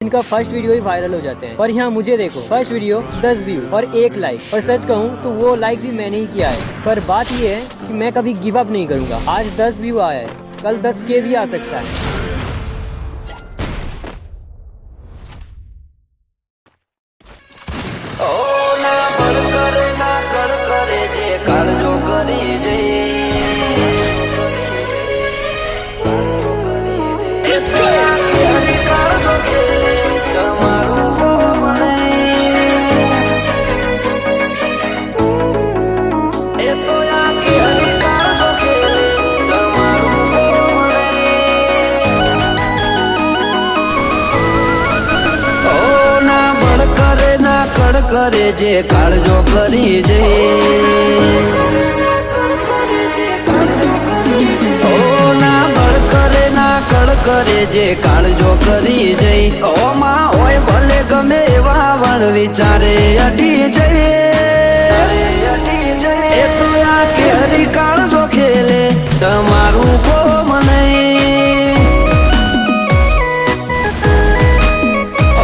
इनका first video ही viral हो जाते हैं। और यहाँ मुझे देखो, फर्स्ट वीडियो 10 व्यू और 1 लाइक। और सच कहूँ तो वो लाइक भी मैंने ही किया है। पर बात ये है कि मैं कभी गिव अप नहीं करूँगा। आज 10 व्यू आया है, कल 10K भी आ सकता है। करे जे काळजो करी जे ओ ना बळ करे ना कळ करे जे काळजो करी जे ओ मा ओय भले गमे एवा वण विचारे अडी जे ए तो या के हरी काळजो खेले तमारू कोम नहीं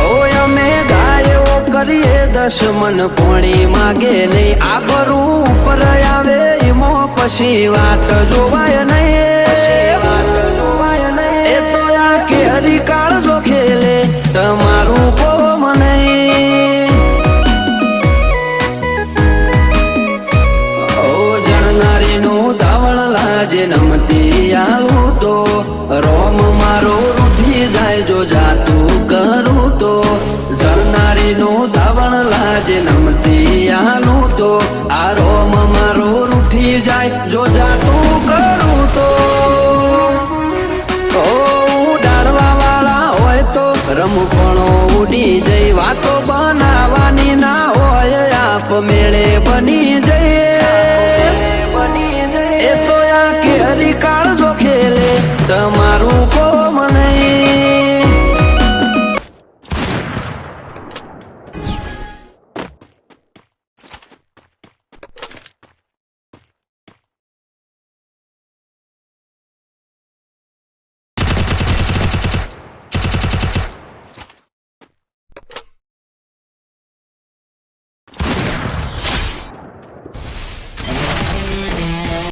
ओ यमे गायो करिए दशमन पोणी मागे नहीं आबरू ऊपर आवे इमो पशी वात जोवाय नहीं ए तो या के हरी काळजो खेले तमारू कोम नहीं ओ जणनारी नो धावण लाजे नमती आलू तो रोम मारो रूठी जाय जो जातू करू तो जणनारी नो धावण लाजे नमती आलू तो आ रोम मारो रूठी जाय जो जातू करू तो ओ डाळवा वाला होय तो रमपणो उडी जई वातो बनावानी ना होय आप मेळे बनी जई